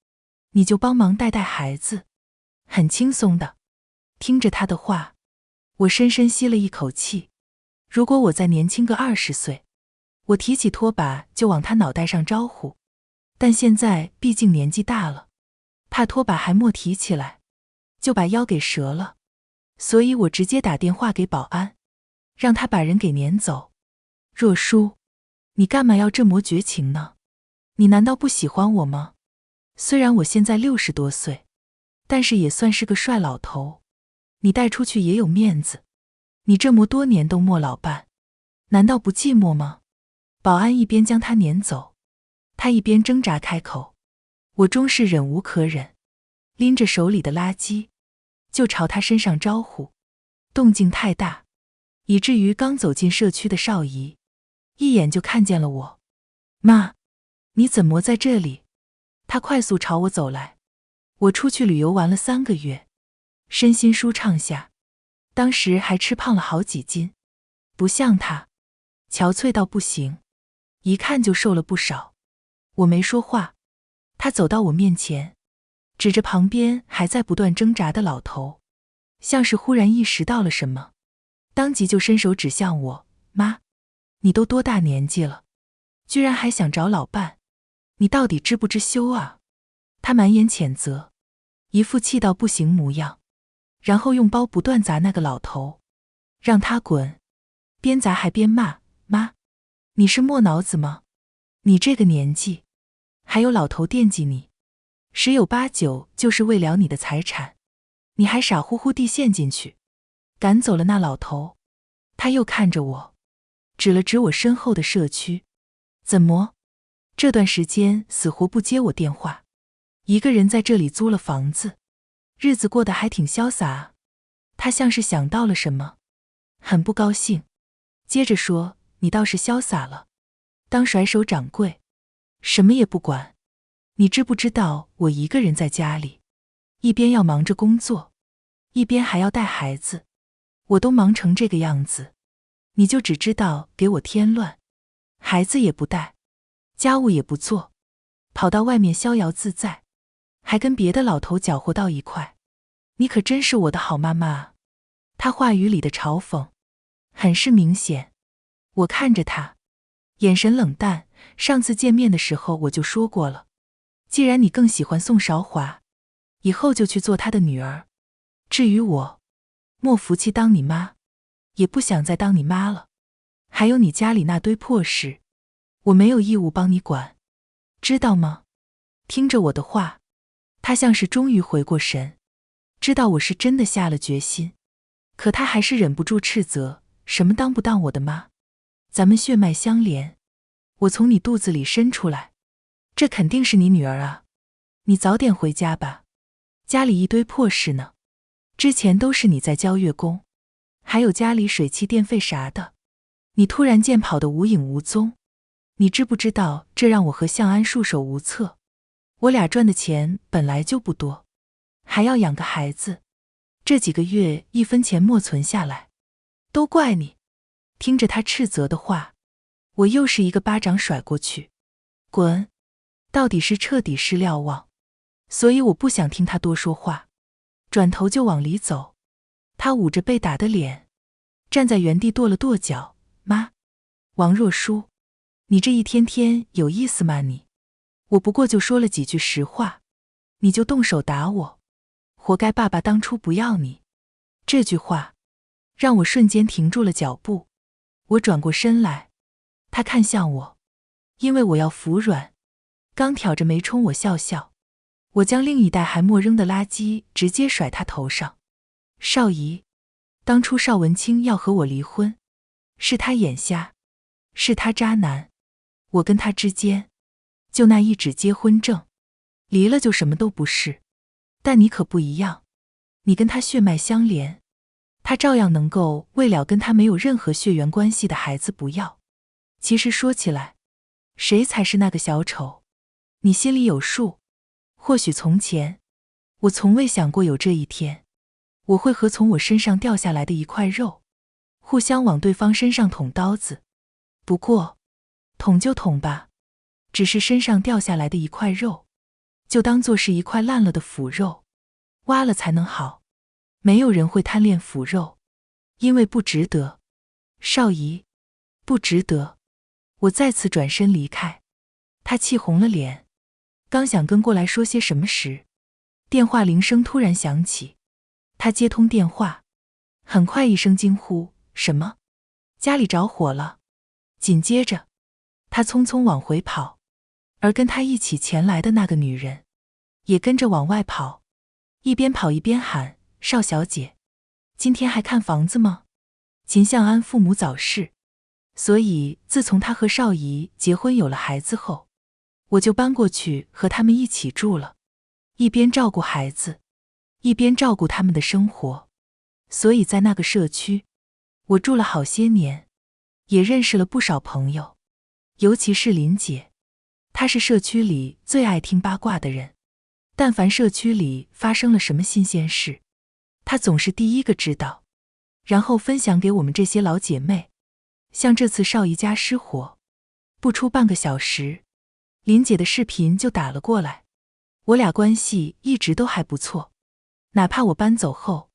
你就帮忙带带孩子，很轻松的。听着他的话，我深深吸了一口气。如果我再年轻个20岁，我提起拖把就往他脑袋上招呼，但现在毕竟年纪大了，怕拖把还没提起来，就把腰给折了，所以我直接打电话给保安，让他把人给撵走。若叔，你干嘛要这么绝情呢？你难道不喜欢我吗？虽然我现在60多岁，但是也算是个帅老头，你带出去也有面子，你这么多年都没老伴，难道不寂寞吗？保安一边将他撵走，他一边挣扎开口。我终是忍无可忍，拎着手里的垃圾就朝他身上招呼，动静太大，以至于刚走进社区的少姨一眼就看见了我。妈，你怎么在这里？他快速朝我走来。我出去旅游玩了3个月，身心舒畅下，当时还吃胖了好几斤，不像他，憔悴到不行，一看就瘦了不少。我没说话，他走到我面前，指着旁边还在不断挣扎的老头，像是忽然意识到了什么，当即就伸手指向我。妈，你都多大年纪了，居然还想找老伴，你到底知不知羞啊？他满眼谴责，一副气到不行模样，然后用包不断砸那个老头，让他滚，边砸还边骂。妈，你是没脑子吗？你这个年纪，还有老头惦记你，十有八九就是为了你的财产，你还傻乎乎地陷进去。赶走了那老头，他又看着我，指了指我身后的社区。怎么，这段时间死活不接我电话，一个人在这里租了房子，日子过得还挺潇洒啊。他像是想到了什么，很不高兴，接着说，你倒是潇洒了，当甩手掌柜，什么也不管。你知不知道我一个人在家里，一边要忙着工作，一边还要带孩子，我都忙成这个样子，你就只知道给我添乱，孩子也不带，家务也不做，跑到外面逍遥自在，还跟别的老头搅和到一块，你可真是我的好妈妈啊。他话语里的嘲讽很是明显。我看着他，眼神冷淡。上次见面的时候我就说过了，既然你更喜欢宋韶华，以后就去做他的女儿。至于我，没福气当你妈，也不想再当你妈了。还有你家里那堆破事，我没有义务帮你管，知道吗？听着我的话，他像是终于回过神，知道我是真的下了决心，可他还是忍不住斥责，什么当不当我的妈？咱们血脉相连，我从你肚子里生出来，这肯定是你女儿啊。你早点回家吧，家里一堆破事呢，之前都是你在交月供，还有家里水气电费啥的，你突然间跑得无影无踪，你知不知道这让我和向安束手无策？我俩赚的钱本来就不多，还要养个孩子，这几个月1分钱没存下来，都怪你。听着他斥责的话，我又是一个巴掌甩过去，滚！到底是彻底失瞭望，所以我不想听他多说话，转头就往里走。他捂着被打的脸，站在原地跺了跺脚。妈，王若书，你这一天天有意思吗你？我不过就说了几句实话，你就动手打我，活该爸爸当初不要你。这句话让我瞬间停住了脚步。我转过身来，他看向我，因为我要服软，刚挑着眉冲我笑笑。我将另一袋还没扔的垃圾直接甩他头上。少姨，当初邵文清要和我离婚，是他眼瞎，是他渣男，我跟他之间就那一纸结婚证，离了就什么都不是。但你可不一样，你跟他血脉相连，他照样能够为了跟他没有任何血缘关系的孩子不要。其实说起来，谁才是那个小丑，你心里有数。或许从前，我从未想过有这一天，我会和从我身上掉下来的一块肉，互相往对方身上捅刀子。不过，捅就捅吧，只是身上掉下来的一块肉，就当作是一块烂了的腐肉，挖了才能好。没有人会贪恋腐肉，因为不值得。少姨，不值得。我再次转身离开，他气红了脸。刚想跟过来说些什么时，电话铃声突然响起。他接通电话，很快一声惊呼：什么？家里着火了！紧接着，他匆匆往回跑，而跟他一起前来的那个女人也跟着往外跑，一边跑一边喊：邵小姐，今天还看房子吗？秦向安父母早逝，所以自从他和邵姨结婚有了孩子后，我就搬过去和他们一起住了，一边照顾孩子，一边照顾他们的生活。所以在那个社区，我住了好些年，也认识了不少朋友，尤其是林姐，她是社区里最爱听八卦的人。但凡社区里发生了什么新鲜事，她总是第一个知道，然后分享给我们这些老姐妹。像这次邵姨家失火，不出半个小时，林姐的视频就打了过来。我俩关系一直都还不错，哪怕我搬走后，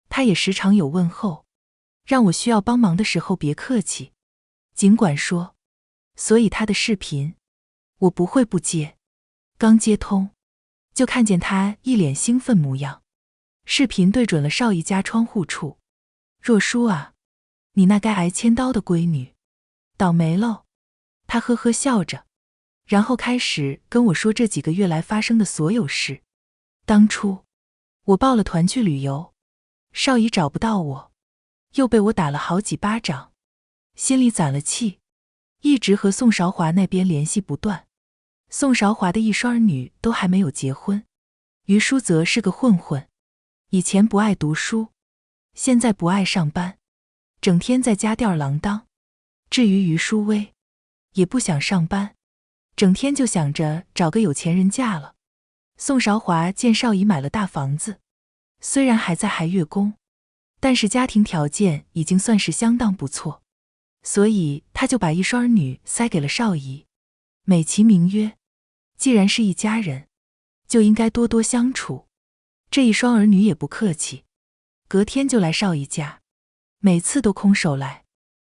她也时常有问候，让我需要帮忙的时候别客气，尽管说。所以她的视频我不会不接。刚接通，就看见她一脸兴奋模样，视频对准了邵姨家窗户处。若书啊，你那该挨千刀的闺女，倒霉喽。她呵呵笑着，然后开始跟我说这几个月来发生的所有事。当初我报了团去旅游，邵姨找不到我，又被我打了好几巴掌，心里攒了气，一直和宋韶华那边联系不断。宋韶华的一双儿女都还没有结婚，于书则是个混混，以前不爱读书，现在不爱上班，整天在家吊儿郎当。至于于书薇，也不想上班，整天就想着找个有钱人嫁了。宋韶华见邵姨买了大房子，虽然还在还月宫，但是家庭条件已经算是相当不错，所以他就把一双儿女塞给了邵姨，美其名曰，既然是一家人，就应该多多相处。这一双儿女也不客气，隔天就来邵姨家，每次都空手来，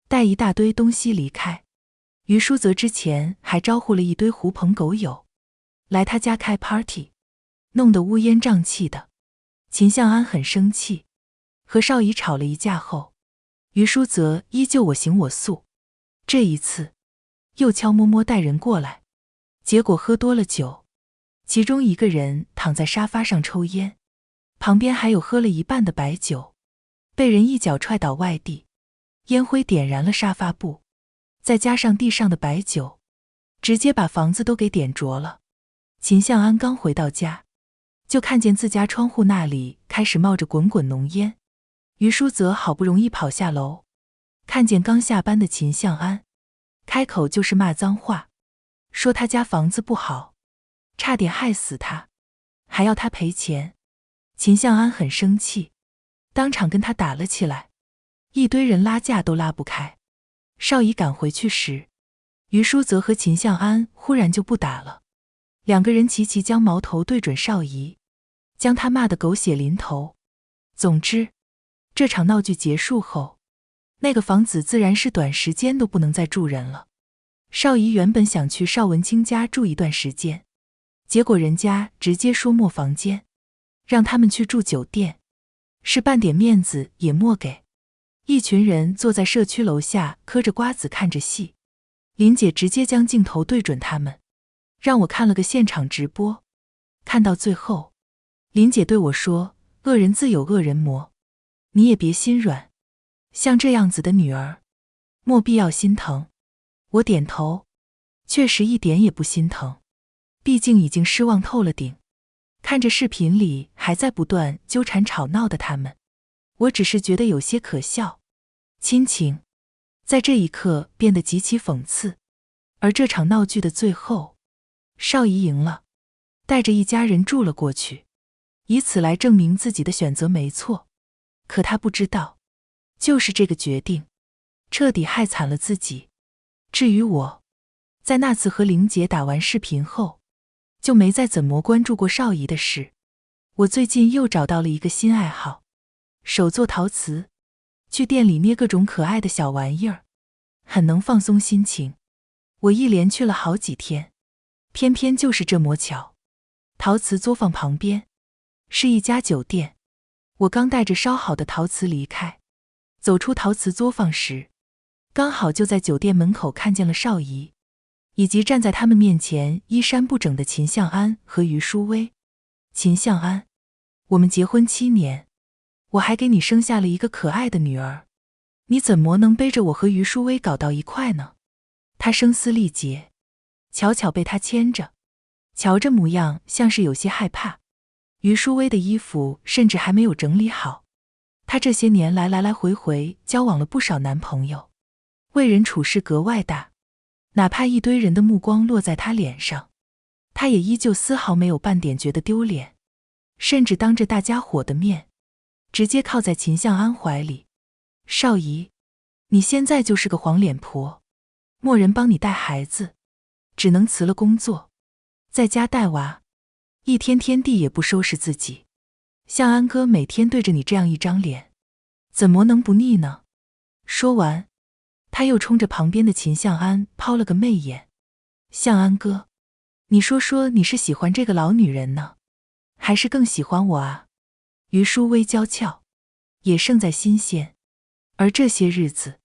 带一大堆东西离开。于书则之前还招呼了一堆狐朋狗友来他家开 party， 弄得乌烟瘴气的。秦向安很生气，和邵姨吵了一架后，于书则依旧我行我素。这一次又悄摸摸带人过来，结果喝多了酒，其中一个人躺在沙发上抽烟，旁边还有喝了一半的白酒，被人一脚踹倒外地，烟灰点燃了沙发布，再加上地上的白酒，直接把房子都给点着了。秦向安刚回到家，就看见自家窗户那里开始冒着滚滚浓烟。于书则好不容易跑下楼，看见刚下班的秦向安，开口就是骂脏话，说他家房子不好，差点害死他，还要他赔钱。秦向安很生气，当场跟他打了起来，一堆人拉架都拉不开。邵姨赶回去时，于书则和秦向安忽然就不打了，两个人齐齐将矛头对准邵姨，将他骂得狗血淋头。总之，这场闹剧结束后，那个房子自然是短时间都不能再住人了。邵姨原本想去邵文清家住一段时间，结果人家直接说没房间，让他们去住酒店，是半点面子也莫给。一群人坐在社区楼下嗑着瓜子看着戏，林姐直接将镜头对准他们，让我看了个现场直播。看到最后，林姐对我说，恶人自有恶人磨，你也别心软，像这样子的女儿，没必要心疼。我点头，确实一点也不心疼，毕竟已经失望透了顶。看着视频里还在不断纠缠吵闹的他们，我只是觉得有些可笑。亲情在这一刻变得极其讽刺，而这场闹剧的最后，邵姨赢了，带着一家人住了过去，以此来证明自己的选择没错。可她不知道，就是这个决定彻底害惨了自己。至于我，在那次和玲姐打完视频后，就没再怎么关注过邵姨的事。我最近又找到了一个新爱好，手做陶瓷，去店里捏各种可爱的小玩意儿，很能放松心情。我一连去了好几天，偏偏就是这么巧，陶瓷作坊旁边是一家酒店。我刚带着烧好的陶瓷离开，走出陶瓷作坊时，刚好就在酒店门口看见了邵姨，以及站在他们面前衣衫不整的秦向安和于淑薇。秦向安，我们结婚7年，我还给你生下了一个可爱的女儿，你怎么能背着我和于淑薇搞到一块呢？他声嘶力竭，巧巧被他牵着，瞧这模样像是有些害怕。于淑薇的衣服甚至还没有整理好，她这些年来来来回回交往了不少男朋友，为人处事格外大，哪怕一堆人的目光落在她脸上，她也依旧丝毫没有半点觉得丢脸，甚至当着大家伙的面直接靠在秦向安怀里。邵姨，你现在就是个黄脸婆，没人帮你带孩子，只能辞了工作，在家带娃，一天天地也不收拾自己。向安哥每天对着你这样一张脸，怎么能不腻呢？说完，他又冲着旁边的秦向安抛了个媚眼。向安哥，你说说你是喜欢这个老女人呢，还是更喜欢我啊？于淑薇娇俏，也胜在新鲜。而这些日子，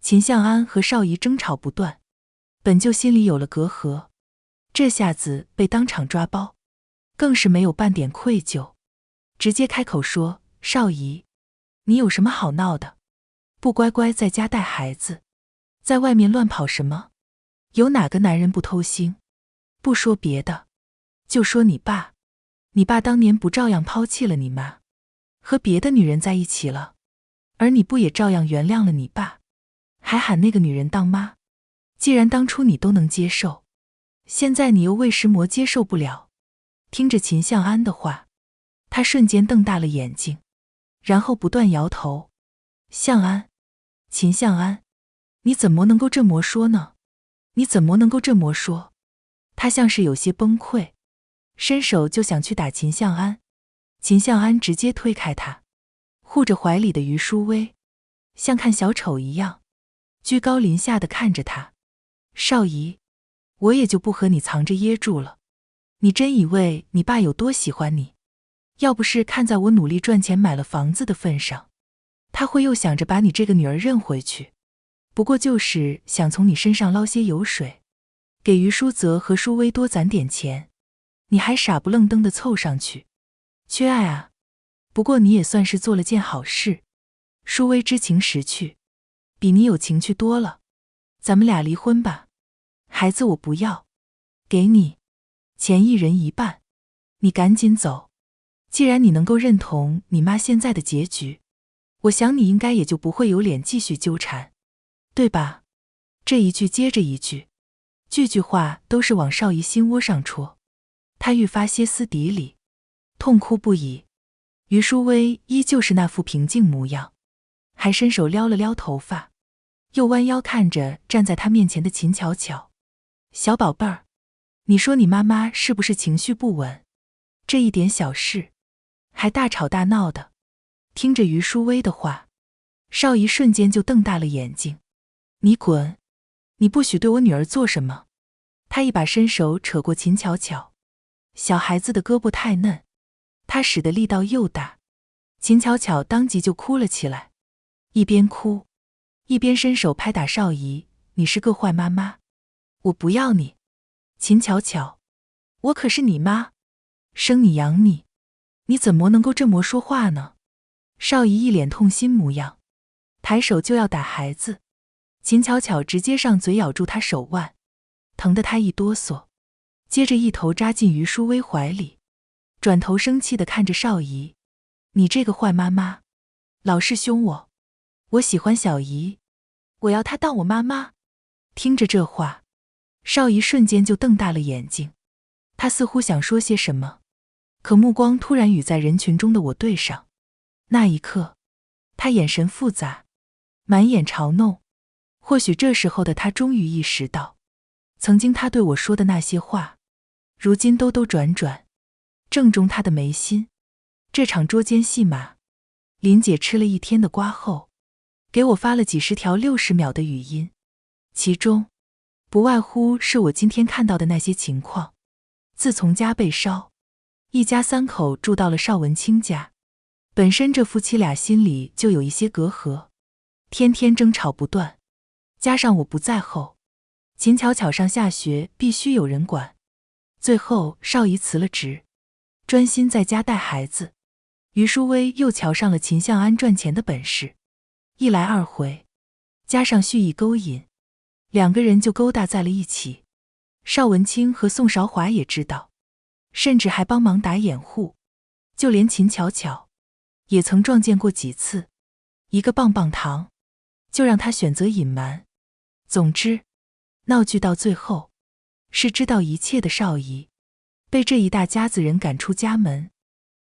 秦向安和邵姨争吵不断，本就心里有了隔阂，这下子被当场抓包，更是没有半点愧疚，直接开口说，邵姨，你有什么好闹的？不乖乖在家带孩子，在外面乱跑什么？有哪个男人不偷腥？不说别的，就说你爸，你爸当年不照样抛弃了你妈，和别的女人在一起了，而你不也照样原谅了你爸，还喊那个女人当妈？既然当初你都能接受，现在你又为什么接受不了？听着秦向安的话，他瞬间瞪大了眼睛，然后不断摇头。向安，秦向安，你怎么能够这么说呢？你怎么能够这么说？他像是有些崩溃，伸手就想去打秦向安。秦向安直接推开他，护着怀里的于淑薇，像看小丑一样，居高临下的看着他。邵姨，我也就不和你藏着掖住了，你真以为你爸有多喜欢你？要不是看在我努力赚钱买了房子的份上，他会又想着把你这个女儿认回去，不过就是想从你身上捞些油水，给于淑泽和淑薇多攒点钱，你还傻不愣登的凑上去，缺爱啊！不过你也算是做了件好事，淑薇知情识趣，比你有情趣多了，咱们俩离婚吧，孩子我不要，给你，钱一人一半，你赶紧走。既然你能够认同你妈现在的结局，我想你应该也就不会有脸继续纠缠，对吧？这一句接着一句，句句话都是往邵姨心窝上戳，她愈发歇斯底里，痛哭不已。于淑薇依旧是那副平静模样，还伸手撩了撩头发，又弯腰看着站在她面前的秦巧巧。小宝贝儿，你说你妈妈是不是情绪不稳？这一点小事还大吵大闹的。听着于淑薇的话，少仪瞬间就瞪大了眼睛。你滚！你不许对我女儿做什么！他一把伸手扯过秦巧巧，小孩子的胳膊太嫩，他使的力道又大，秦巧巧当即就哭了起来，一边哭一边伸手拍打少仪。你是个坏妈妈，我不要你！秦巧巧，我可是你妈，生你养你，你怎么能够这么说话呢？少仪一脸痛心模样，抬手就要打孩子，秦巧巧直接上嘴咬住他手腕，疼得他一哆嗦，接着一头扎进于淑薇怀里，转头生气地看着少仪。你这个坏妈妈，老是凶我，我喜欢小姨，我要她当我妈妈。听着这话，少仪瞬间就瞪大了眼睛，她似乎想说些什么，可目光突然与在人群中的我对上，那一刻，她眼神复杂，满眼嘲弄。或许这时候的她终于意识到，曾经她对我说的那些话，如今兜兜转转，正中她的眉心。这场捉奸戏码，林姐吃了一天的瓜后，给我发了几十条60秒的语音，其中不外乎是我今天看到的那些情况。自从家被烧，一家3口住到了邵文清家，本身这夫妻俩心里就有一些隔阂，天天争吵不断，加上我不在后，秦巧巧上下学必须有人管，最后少仪辞了职，专心在家带孩子。于淑薇又瞧上了秦向安赚钱的本事，一来二回，加上蓄意勾引，2个人就勾搭在了一起。邵文清和宋韶华也知道，甚至还帮忙打掩护，就连秦巧巧也曾撞见过几次，一个棒棒糖就让他选择隐瞒。总之，闹剧到最后，是知道一切的少仪被这一大家子人赶出家门，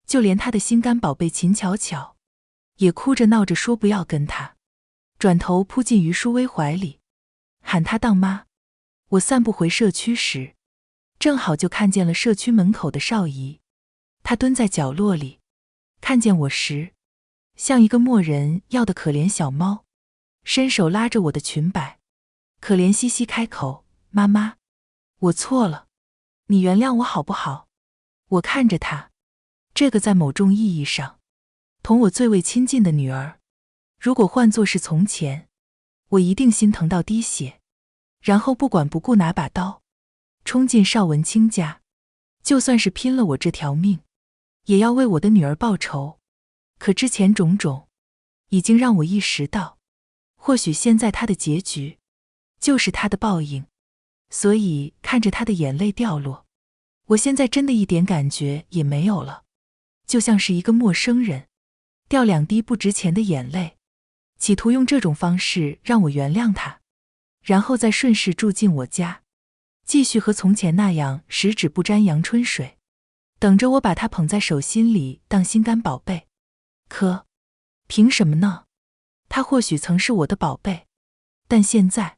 就连他的心肝宝贝秦巧巧也哭着闹着说不要跟他，转头扑进于淑薇怀里，喊她当妈。我散步回社区时，正好就看见了社区门口的少仪，她蹲在角落里，看见我时，像一个默人要的可怜小猫，伸手拉着我的裙摆，可怜兮兮开口：妈妈，我错了，你原谅我好不好？我看着她，这个在某种意义上同我最为亲近的女儿，如果换作是从前，我一定心疼到滴血，然后不管不顾拿把刀冲进邵文清家，就算是拼了我这条命，也要为我的女儿报仇。可之前种种已经让我意识到，或许现在她的结局就是她的报应。所以看着她的眼泪掉落，我现在真的一点感觉也没有了，就像是一个陌生人掉2滴不值钱的眼泪，企图用这种方式让我原谅他，然后再顺势住进我家，继续和从前那样十指不沾阳春水，等着我把他捧在手心里当心肝宝贝。可凭什么呢？他或许曾是我的宝贝，但现在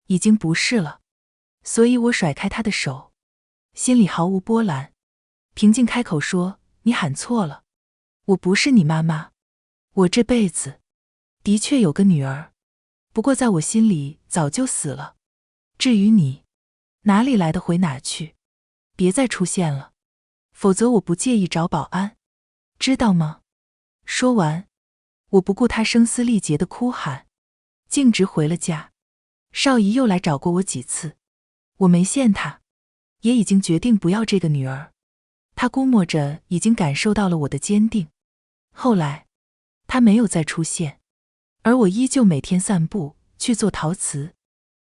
已经不是了。所以我甩开他的手，心里毫无波澜，平静开口说：你喊错了，我不是你妈妈，我这辈子的确有个女儿，不过在我心里早就死了。至于你，哪里来的回哪去，别再出现了，否则我不介意找保安，知道吗？说完，我不顾他声嘶力竭的哭喊，径直回了家。少仪又来找过我几次，我没限他，也已经决定不要这个女儿。他估摸着已经感受到了我的坚定。后来他没有再出现，而我依旧每天散步，去做陶瓷，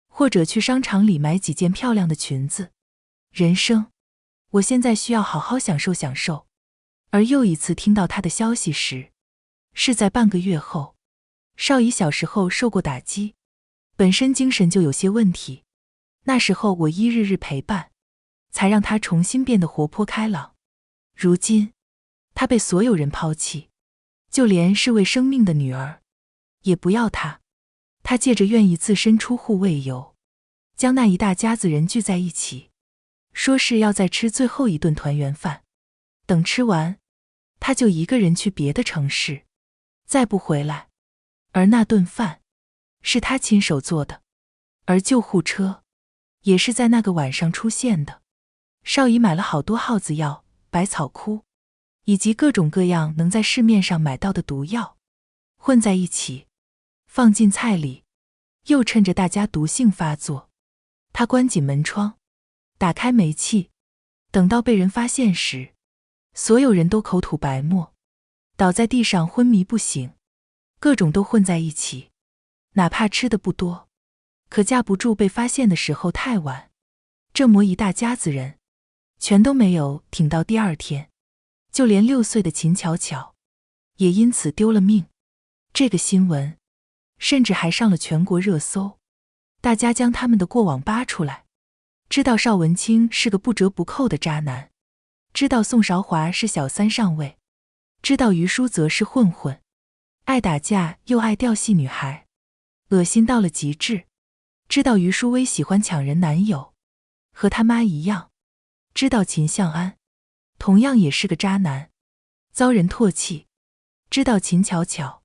或者去商场里买几件漂亮的裙子。人生，我现在需要好好享受享受。而又一次听到他的消息时，是在半个月后。少仪小时候受过打击，本身精神就有些问题，那时候我一日日陪伴，才让他重新变得活泼开朗。如今他被所有人抛弃，就连是为生命的女儿也不要他。他借着愿意自身出户为由，将那一大家子人聚在一起，说是要再吃最后一顿团圆饭，等吃完他就一个人去别的城市，再不回来而那顿饭是他亲手做的，而救护车也是在那个晚上出现的。少姨买了好多耗子药、百草枯，以及各种各样能在市面上买到的毒药，混在一起，放进菜里，又趁着大家毒性发作，他关紧门窗，打开煤气，等到被人发现时，所有人都口吐白沫，倒在地上昏迷不醒，各种都混在一起，哪怕吃的不多，可架不住被发现的时候太晚，这么一大家子人全都没有挺到第二天，就连6岁的秦巧巧也因此丢了命。这个新闻甚至还上了全国热搜，大家将他们的过往扒出来，知道邵文清是个不折不扣的渣男，知道宋韶华是小三上位，知道于淑则是混混，爱打架又爱调戏女孩，恶心到了极致。知道于淑薇喜欢抢人男友，和他妈一样。知道秦向安同样也是个渣男，遭人唾弃。知道秦巧巧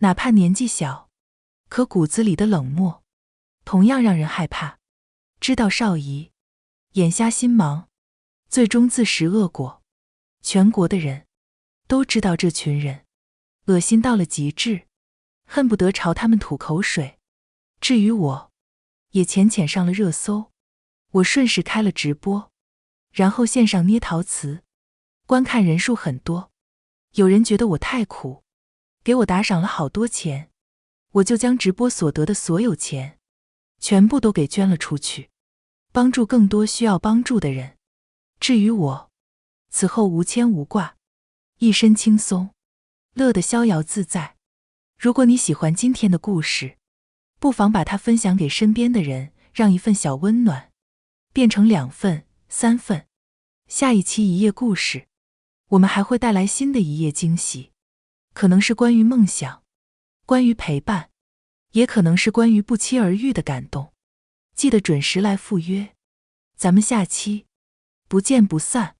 哪怕年纪小，可骨子里的冷漠同样让人害怕。知道邵姨眼瞎心盲，最终自食恶果。全国的人都知道这群人恶心到了极致，恨不得朝他们吐口水。至于我，也浅浅上了热搜。我顺势开了直播，然后线上捏陶瓷，观看人数很多。有人觉得我太苦，给我打赏了好多钱，我就将直播所得的所有钱全部都给捐了出去，帮助更多需要帮助的人。至于我，此后无牵无挂，一身轻松，乐得逍遥自在。如果你喜欢今天的故事，不妨把它分享给身边的人，让一份小温暖变成2份、3份。下一期一页故事，我们还会带来新的一页惊喜，可能是关于梦想，关于陪伴，也可能是关于不期而遇的感动。记得准时来赴约，咱们下期不见不散。